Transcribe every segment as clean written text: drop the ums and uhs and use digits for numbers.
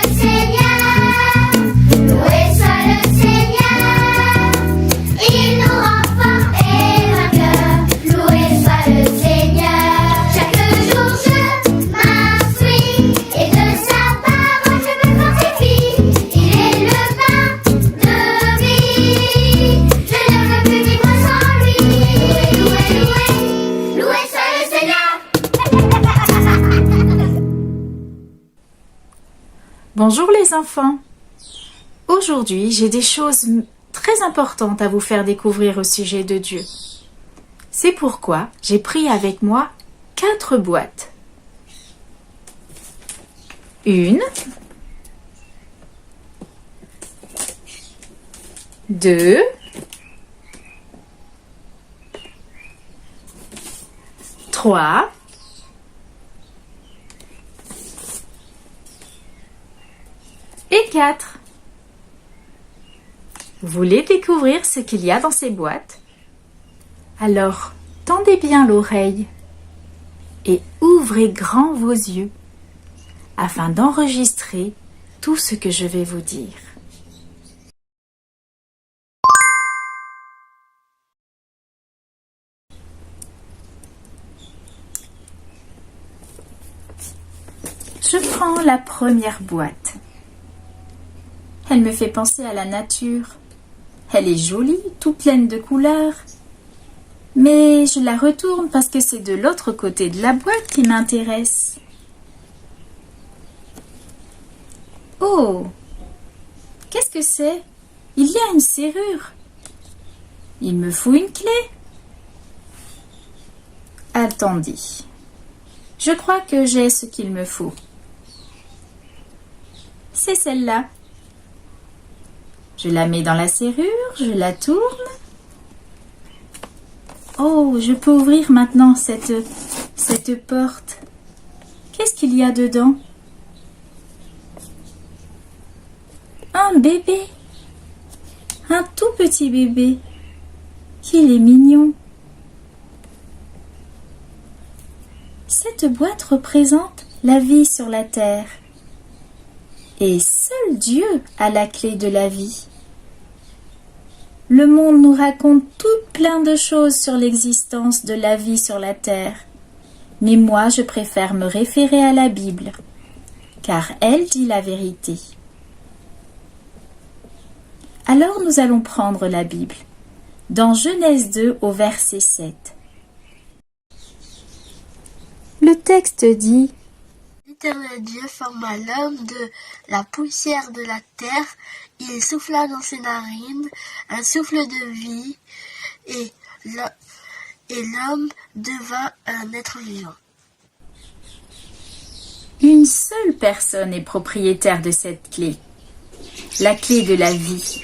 le Seigneur, loué soit le Seigneur. Il nous rend forts et vainqueurs, loué soit le Seigneur. Chaque jour je m'instruis et de sa parole je me fortifie. Il est le pain de vie, je ne veux plus vivre sans lui. Loué, loué, loué soit le Seigneur. Bonjour les enfants. Aujourd'hui, j'ai des choses très importantes à vous faire découvrir au sujet de Dieu. C'est pourquoi j'ai pris avec moi 4 boîtes. 1, 2, 3, 4. Vous voulez découvrir ce qu'il y a dans ces boîtes? Alors, tendez bien l'oreille et ouvrez grand vos yeux afin d'enregistrer tout ce que je vais vous dire. Je prends la première boîte. Elle me fait penser à la nature. Elle est jolie, toute pleine de couleurs. Mais je la retourne parce que c'est de l'autre côté de la boîte qui m'intéresse. Oh! Qu'est-ce que c'est? Il y a une serrure. Il me faut une clé. Attendez. Je crois que j'ai ce qu'il me faut. C'est celle-là. Je la mets dans la serrure, je la tourne. Oh, je peux ouvrir maintenant cette porte. Qu'est-ce qu'il y a dedans? Un bébé. Un tout petit bébé. Qu'il est mignon. Cette boîte représente la vie sur la terre. Et seul Dieu a la clé de la vie. Le monde nous raconte tout plein de choses sur l'existence de la vie sur la terre. Mais moi, je préfère me référer à la Bible, car elle dit la vérité. Alors nous allons prendre la Bible, dans Genèse 2 au verset 7. Le texte dit: L'Éternel Dieu forma l'homme de la poussière de la terre, il souffla dans ses narines un souffle de vie, et l'homme devint un être vivant. Une seule personne est propriétaire de cette clé, la clé de la vie.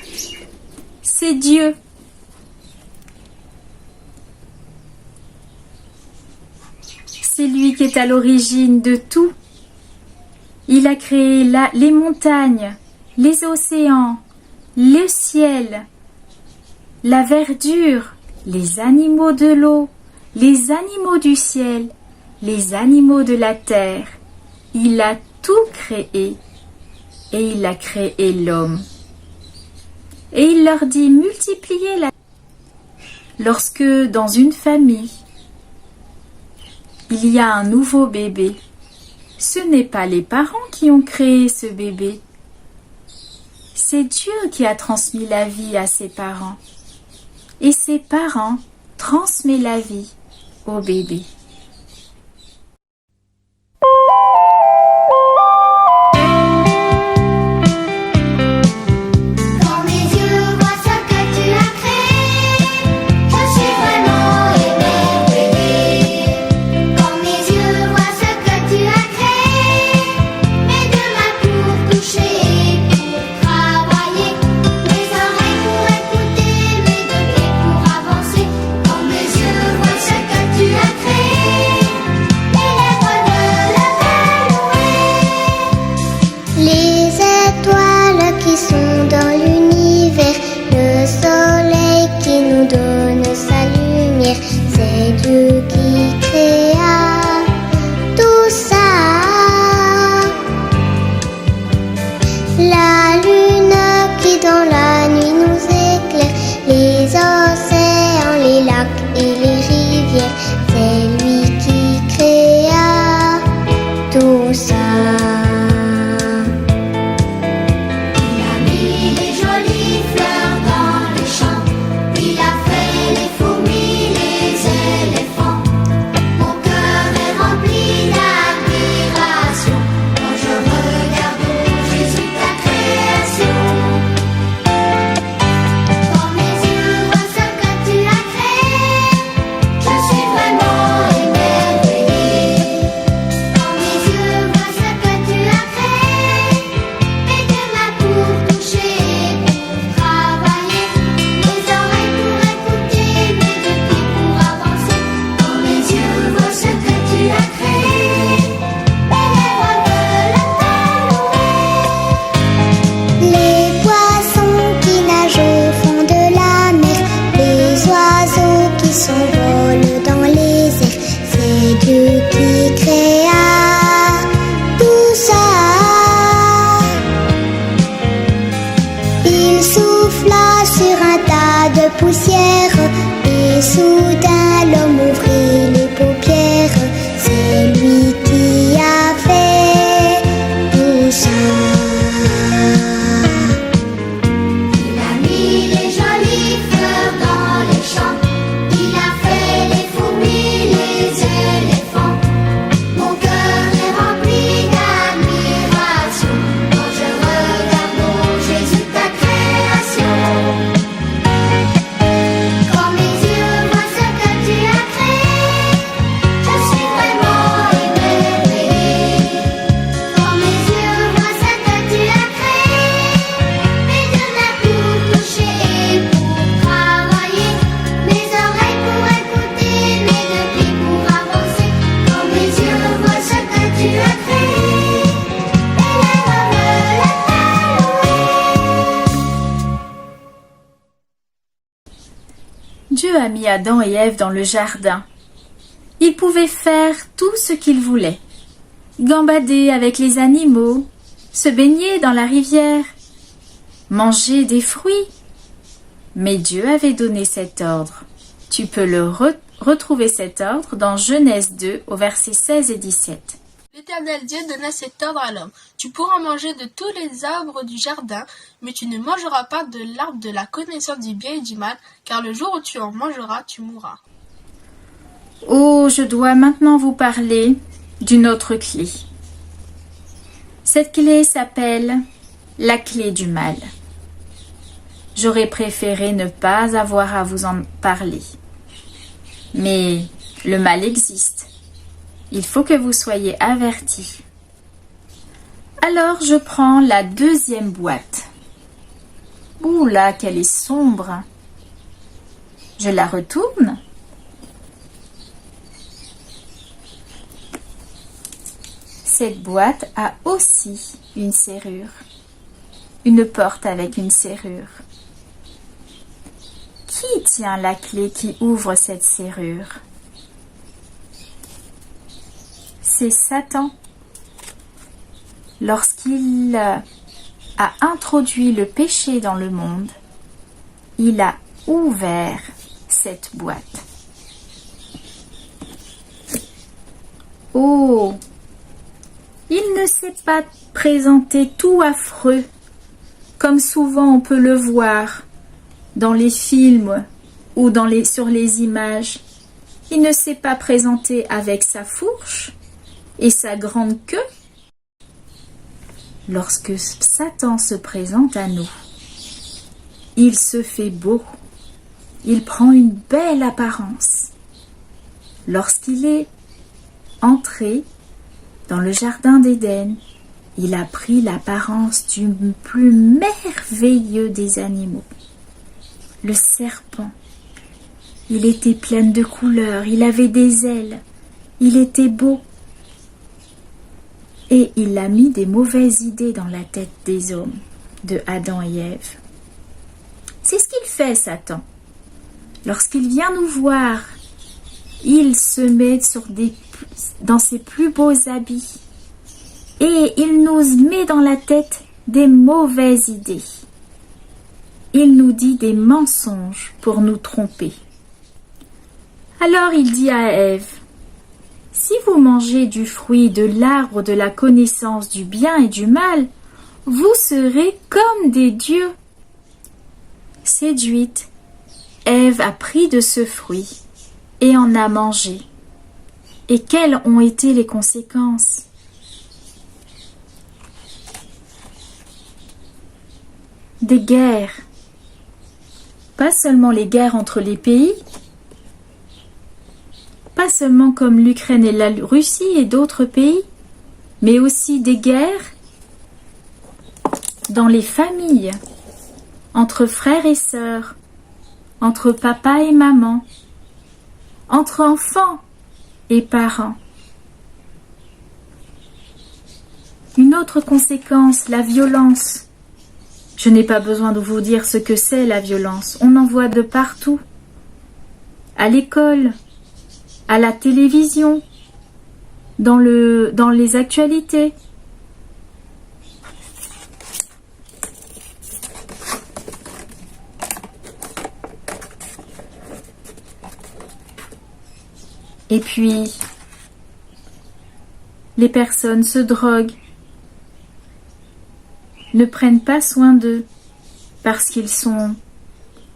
C'est Dieu. C'est lui qui est à l'origine de tout. Il a créé les montagnes, les océans, le ciel, la verdure, les animaux de l'eau, les animaux du ciel, les animaux de la terre. Il a tout créé et il a créé l'homme. Et il leur dit: multipliez la terre. Lorsque dans une famille, il y a un nouveau bébé, ce n'est pas les parents qui ont créé ce bébé. C'est Dieu qui a transmis la vie à ses parents. Et ses parents transmettent la vie au bébé. Quand mes yeux voient ce que tu as créé, je suis vraiment émerveillée. Quand mes yeux voient ce que tu as créé, mes deux mains pour toucher et pour travailler, mes oreilles pour écouter, mes deux pieds pour avancer. Quand mes yeux voient ce que tu as créé, poussière. Et soudain l'homme ouvrit les paupières. C'est lui qui a fait tout ça. Il a mis les jolies fleurs dans les champs. Il a fait les fourmis, les éléphants. Mon cœur est rempli d'admiration quand je regarde, mon Jésus, ta création. Quand mes yeux voient ce que tu as créé, je suis vraiment émerveillée. Quand mes yeux voient ce que tu as créé, mes deux mains pour toucher et pour travailler, mes oreilles pour écouter, mes deux pieds pour avancer. Quand mes yeux voient ce que tu as créé, mes lèvres veulent t'allouer. Dieu a mis Adam et Ève dans le jardin. Ils pouvaient faire tout ce qu'ils voulaient. Gambader avec les animaux, se baigner dans la rivière, manger des fruits. Mais Dieu avait donné cet ordre. Tu peux le retrouver cet ordre dans Genèse 2 au verset 16 et 17. L'Éternel Dieu donna cet ordre à l'homme. Tu pourras manger de tous les arbres du jardin, mais tu ne mangeras pas de l'arbre de la connaissance du bien et du mal, car le jour où tu en mangeras, tu mourras. Oh, je dois maintenant vous parler d'une autre clé. Cette clé s'appelle la clé du mal. J'aurais préféré ne pas avoir à vous en parler. Mais le mal existe. Il faut que vous soyez avertis. Alors je prends la deuxième boîte. Ouh là, qu'elle est sombre. Je la retourne. Cette boîte a aussi une serrure. Une porte avec une serrure. Qui tient la clé qui ouvre cette serrure? C'est Satan. Lorsqu'il a introduit le péché dans le monde, il a ouvert cette boîte. Oh, il ne s'est pas présenté tout affreux, comme souvent on peut le voir dans les films ou sur les images. Il ne s'est pas présenté avec sa fourche et sa grande queue. Lorsque Satan se présente à nous, il se fait beau, il prend une belle apparence. Lorsqu'il est entré dans le jardin d'Éden, il a pris l'apparence du plus merveilleux des animaux, le serpent. Il était plein de couleurs, il avait des ailes, il était beau. Et il a mis des mauvaises idées dans la tête des hommes, de Adam et Ève. C'est ce qu'il fait, Satan. Lorsqu'il vient nous voir, il se met dans ses plus beaux habits et il nous met dans la tête des mauvaises idées. Il nous dit des mensonges pour nous tromper. Alors il dit à Ève, si vous mangez du fruit de l'arbre de la connaissance du bien et du mal, vous serez comme des dieux. Séduite, Ève a pris de ce fruit et en a mangé. Et quelles ont été les conséquences? Des guerres. Pas seulement les guerres entre les pays, pas seulement comme l'Ukraine et la Russie et d'autres pays, mais aussi des guerres dans les familles, entre frères et sœurs, entre papa et maman, entre enfants et parents. Une autre conséquence, la violence. Je n'ai pas besoin de vous dire ce que c'est la violence. On en voit de partout. À l'école, à la télévision, dans les actualités. Et puis, les personnes se droguent, ne prennent pas soin d'eux parce qu'ils sont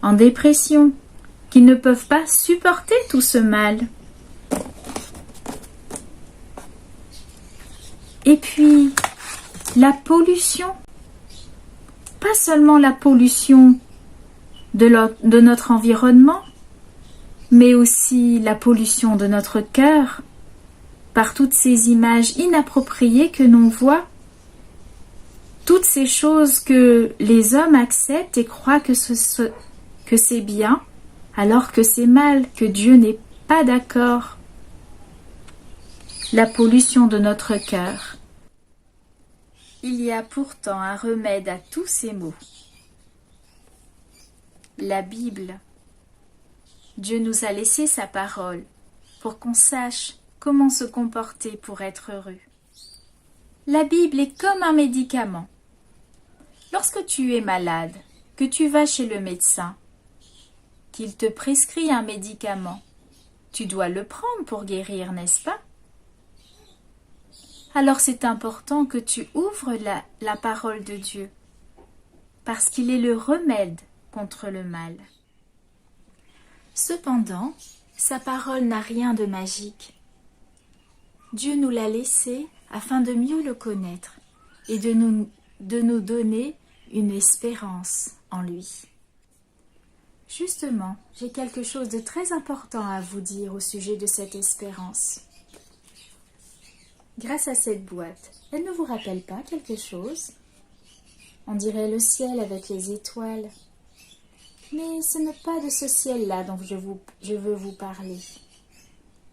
en dépression, qu'ils ne peuvent pas supporter tout ce mal. Et puis, la pollution, pas seulement la pollution de notre environnement, mais aussi la pollution de notre cœur par toutes ces images inappropriées que l'on voit, toutes ces choses que les hommes acceptent et croient que c'est bien, alors que c'est mal, que Dieu n'est pas d'accord. La pollution de notre cœur. Il y a pourtant un remède à tous ces maux. La Bible. Dieu nous a laissé sa parole pour qu'on sache comment se comporter pour être heureux. La Bible est comme un médicament. Lorsque tu es malade, que tu vas chez le médecin, qu'il te prescrit un médicament, tu dois le prendre pour guérir, n'est-ce pas? Alors c'est important que tu ouvres la parole de Dieu, parce qu'il est le remède contre le mal. Cependant, sa parole n'a rien de magique. Dieu nous l'a laissé afin de mieux le connaître et de nous donner une espérance en lui. Justement, j'ai quelque chose de très important à vous dire au sujet de cette espérance. Grâce à cette boîte, elle ne vous rappelle pas quelque chose? On dirait le ciel avec les étoiles. Mais ce n'est pas de ce ciel-là dont je veux vous parler.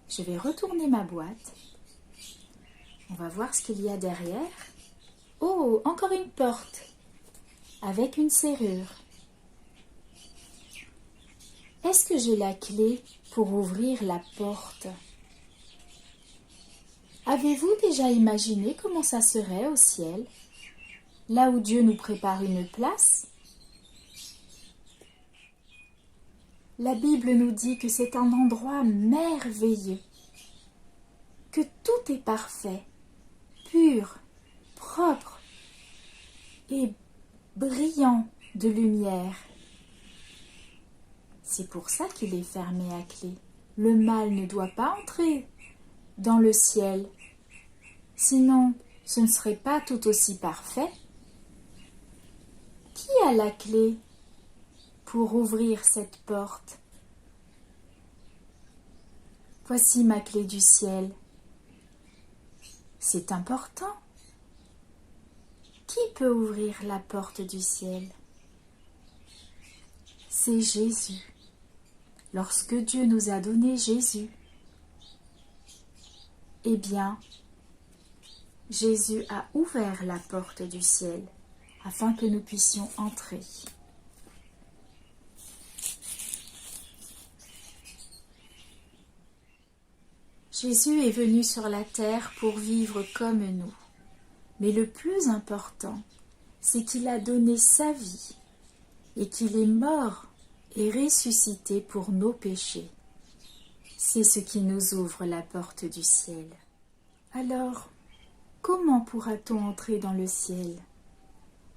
Je vais retourner ma boîte. On va voir ce qu'il y a derrière. Oh, encore une porte avec une serrure. Est-ce que j'ai la clé pour ouvrir la porte? Avez-vous déjà imaginé comment ça serait au ciel, là où Dieu nous prépare une place? La Bible nous dit que c'est un endroit merveilleux, que tout est parfait, pur, propre et brillant de lumière. C'est pour ça qu'il est fermé à clé. Le mal ne doit pas entrer dans le ciel, sinon ce ne serait pas tout aussi parfait. Qui a la clé pour ouvrir cette porte? Voici ma clé du ciel. C'est important. Qui peut ouvrir la porte du ciel? C'est Jésus. Lorsque Dieu nous a donné Jésus, eh bien, Jésus a ouvert la porte du ciel afin que nous puissions entrer. Jésus est venu sur la terre pour vivre comme nous. Mais le plus important, c'est qu'il a donné sa vie et qu'il est mort et ressuscité pour nos péchés. C'est ce qui nous ouvre la porte du ciel. Alors, comment pourra-t-on entrer dans le ciel?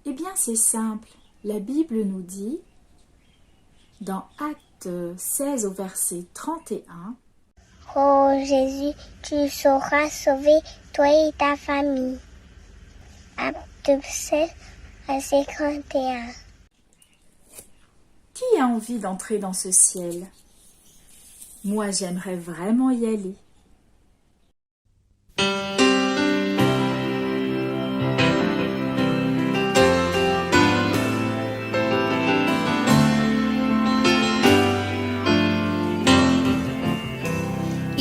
Eh bien, c'est simple. La Bible nous dit, dans Actes 16 au verset 31, « Oh Jésus, tu sauras sauver toi et ta famille. » Acte 16 verset 31. Qui a envie d'entrer dans ce ciel? Moi, j'aimerais vraiment y aller.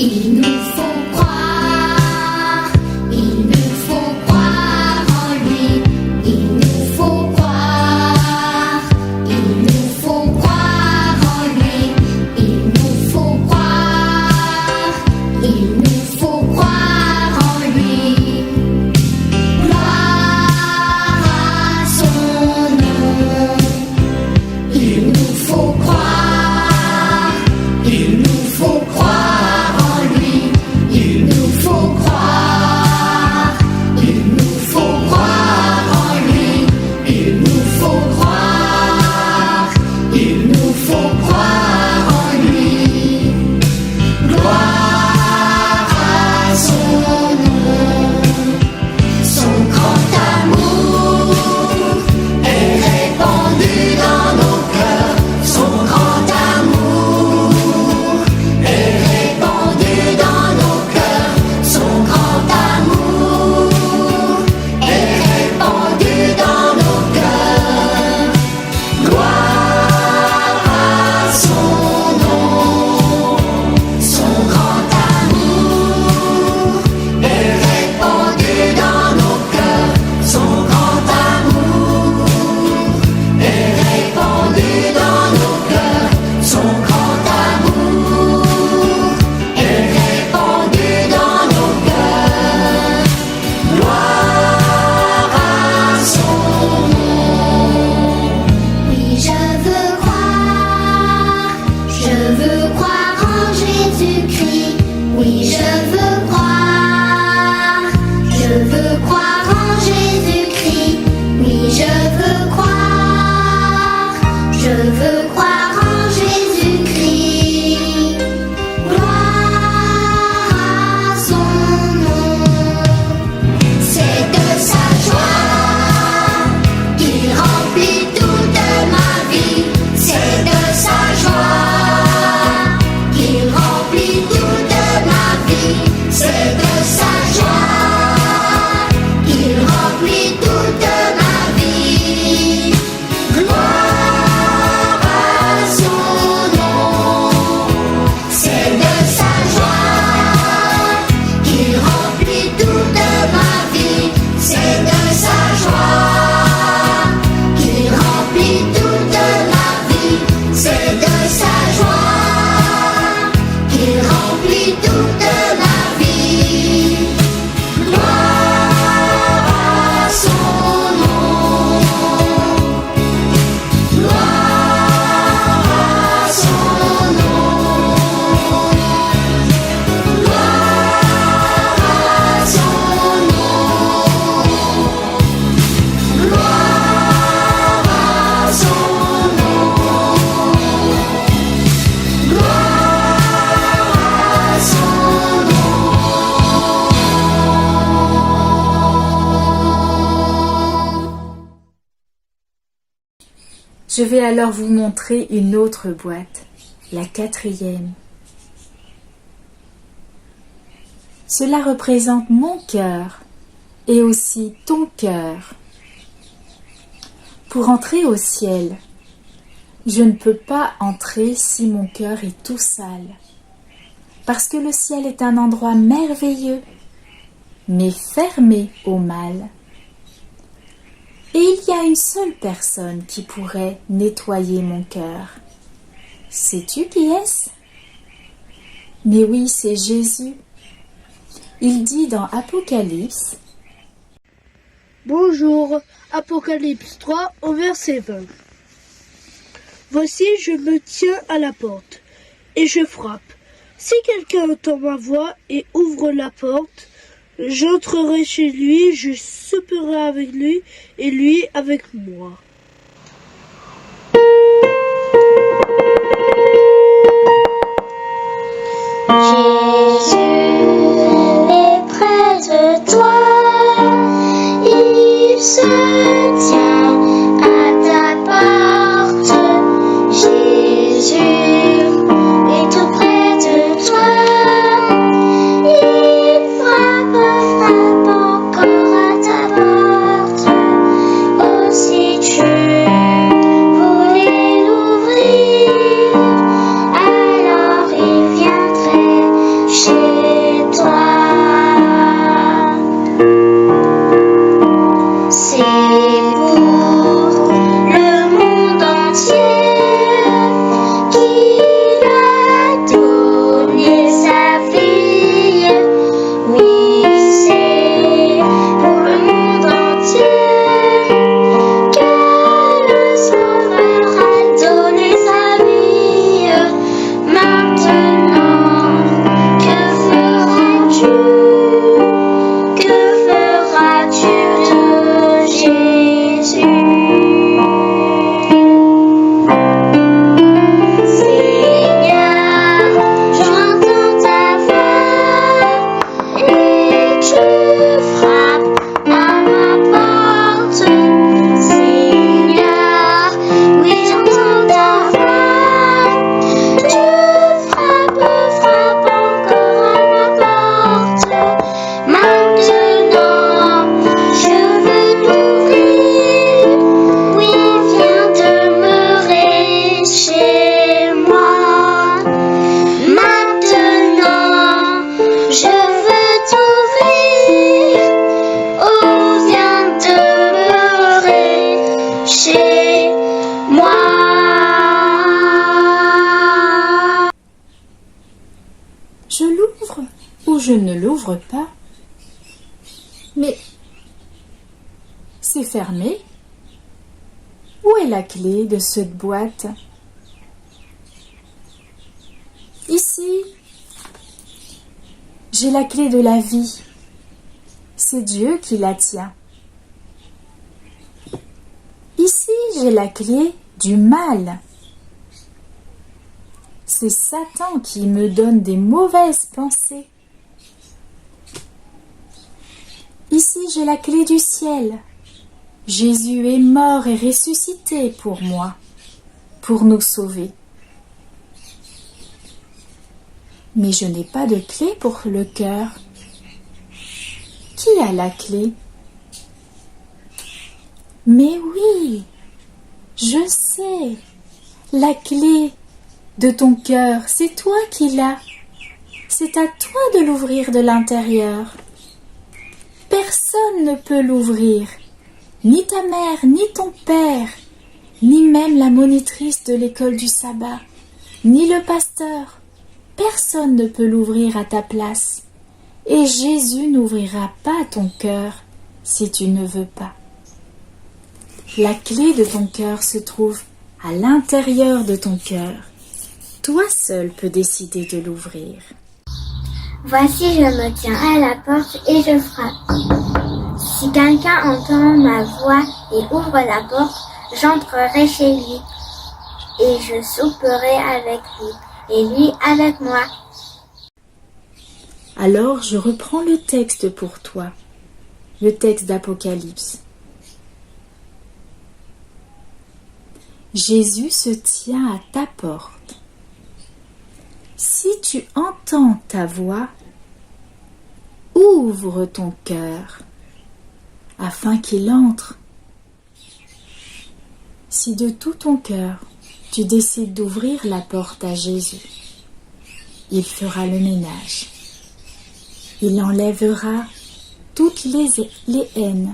Il nous faut croire, il nous faut croire en lui. Il nous faut croire, il nous faut croire en lui. Il nous faut croire, Je vais alors vous montrer une autre boîte, la 4e. Cela représente mon cœur et aussi ton cœur. Pour entrer au ciel, je ne peux pas entrer si mon cœur est tout sale, parce que le ciel est un endroit merveilleux, mais fermé au mal. Et il y a une seule personne qui pourrait nettoyer mon cœur. Sais-tu qui est-ce? Mais oui, c'est Jésus. Il dit dans Apocalypse: Bonjour, Apocalypse 3 au verset 20. Voici, je me tiens à la porte et je frappe. Si quelqu'un entend ma voix et ouvre la porte, j'entrerai chez lui, je souperai avec lui et lui avec moi. Jésus est près de toi, il se tient à ta porte. Jésus est tout près de toi, il frappe encore à ta porte. Oh, si tu voulais l'ouvrir, alors il viendrait chez toi. C'est pour le monde entier qu'il a donné sa vie. Oui, c'est pour le monde entier que le Sauveur a donné sa vie. Maintenant, que feras-tu? Que feras-tu de Jésus? Seigneur, j'entends ta voix et tu frappes à ma porte. Seigneur, oui, j'entends ta voix, tu frappes encore à ma porte. Maintenant, je veux l'ouvrir. Oui, viens demeurer chez moi. Maintenant, je veux t'ouvrir. Oh, viens demeurer chez moi. Je l'ouvre ou je ne l'ouvre pas? Mais c'est fermé. Où est la clé de cette boîte? Ici, j'ai la clé de la vie. C'est Dieu qui la tient. Ici, j'ai la clé du mal. C'est Satan qui me donne des mauvaises pensées. Ici, j'ai la clé du ciel. Jésus est mort et ressuscité pour moi, pour nous sauver. Mais je n'ai pas de clé pour le cœur. Qui a la clé? Mais oui, je sais, la clé de ton cœur, c'est toi qui l'as. C'est à toi de l'ouvrir de l'intérieur. Personne ne peut l'ouvrir, ni ta mère, ni ton père, ni même la monitrice de l'école du sabbat, ni le pasteur. Personne ne peut l'ouvrir à ta place. Et Jésus n'ouvrira pas ton cœur si tu ne veux pas. La clé de ton cœur se trouve à l'intérieur de ton cœur. Toi seul peux décider de l'ouvrir. Voici, je me tiens à la porte et je frappe. Si quelqu'un entend ma voix et ouvre la porte, j'entrerai chez lui et je souperai avec lui et lui avec moi. Alors je reprends le texte pour toi, le texte d'Apocalypse. Jésus se tient à ta porte. Si tu entends ta voix, ouvre ton cœur afin qu'il entre. Si de tout ton cœur tu décides d'ouvrir la porte à Jésus, il fera le ménage. Il enlèvera toutes les haines,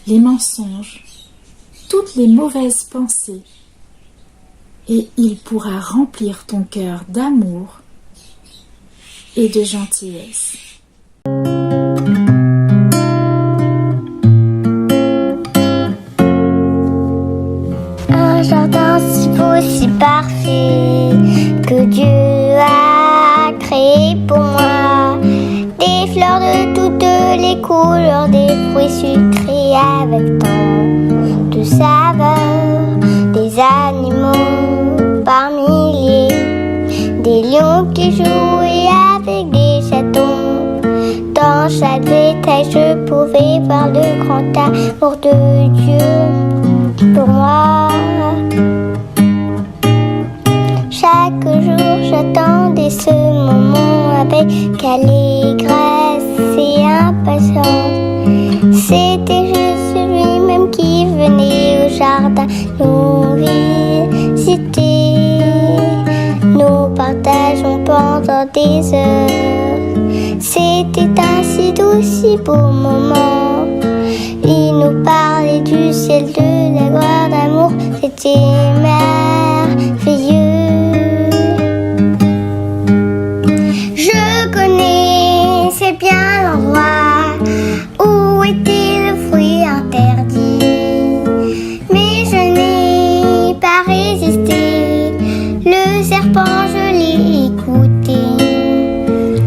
les mensonges, toutes les mauvaises pensées, et il pourra remplir ton cœur d'amour et de gentillesse. Un jardin si beau, si parfait, que Dieu a créé pour moi. Des fleurs de toutes les couleurs, des fruits sucrés avec tant de saveur, des animaux par milliers, des lions qui jouaient avec des chatons. Dans chaque détail, je pouvais voir le grand amour de Dieu pour moi. Chaque jour, j'attendais ce moment avec allégresse et impatience. C'était Jésus lui-même qui venait au jardin nous visiter. Nous partageons pendant des heures. C'était un si doux, si beau moment. Il nous parlait du ciel, de la gloire d'amour. C'était merveilleux. Je connaissais bien l'endroit où était le fruit interdit, mais je n'ai pas résisté. Le serpent, je l'ai écouté.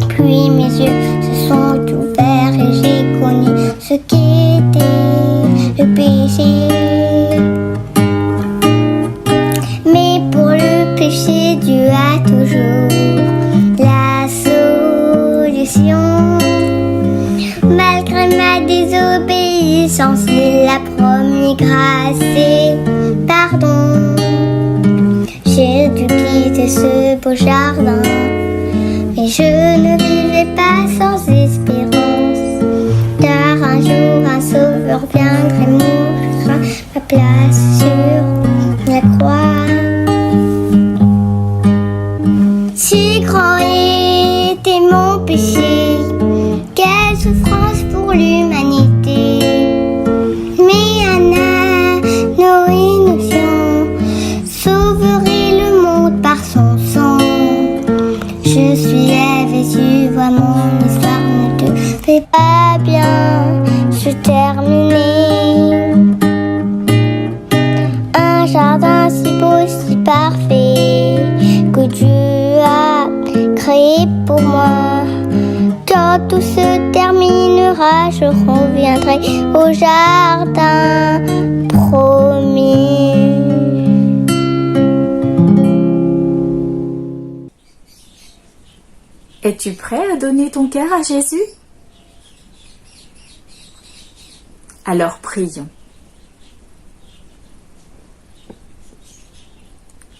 Puis mes yeux se sont ouverts et j'ai connu ce qu'était le péché. Mais pour le péché, Dieu a toujours la solution. Malgré ma désobéissance, il a promis grâce et pardon. J'ai dû quitter ce beau jardin, mais je ne vivais pas sans espérance. Car un jour un sauveur viendrait mourir à ma place sur la croix. Si grand était mon péché, quelle souffrance pour l'humanité. Mais un anneau innocent sauverait le monde par son sang. Je suis Jésus, vois mon histoire ne te fait pas bien se terminer. Un jardin si beau, si parfait, que Dieu a créé pour moi. Quand tout se terminera, je reviendrai au jardin promis. Es-tu prêt à donner ton cœur à Jésus? Alors prions.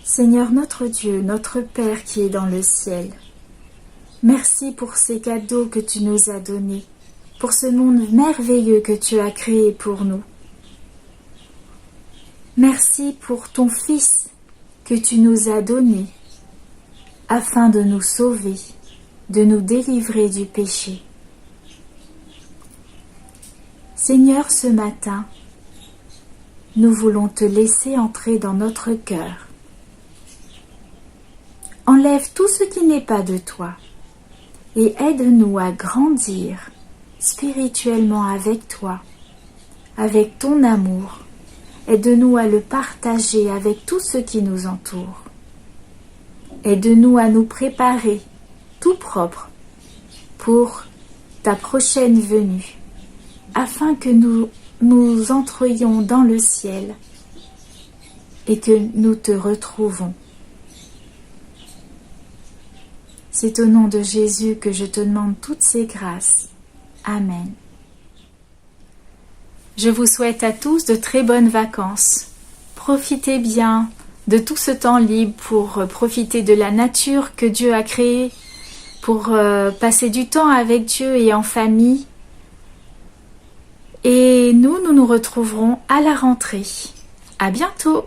Seigneur notre Dieu, notre Père qui est dans le ciel, merci pour ces cadeaux que tu nous as donnés, pour ce monde merveilleux que tu as créé pour nous. Merci pour ton Fils que tu nous as donné, afin de nous sauver, de nous délivrer du péché. Seigneur, ce matin, nous voulons te laisser entrer dans notre cœur. Enlève tout ce qui n'est pas de toi et aide-nous à grandir spirituellement avec toi, avec ton amour. Aide-nous à le partager avec tous ceux qui nous entourent. Aide-nous à nous préparer tout propre pour ta prochaine venue, afin que nous entrions dans le ciel et que nous te retrouvons. C'est au nom de Jésus que je te demande toutes ces grâces. Amen. Je vous souhaite à tous de très bonnes vacances. Profitez bien de tout ce temps libre pour profiter de la nature que Dieu a créée, pour passer du temps avec Dieu et en famille. Et nous nous retrouverons à la rentrée. À bientôt!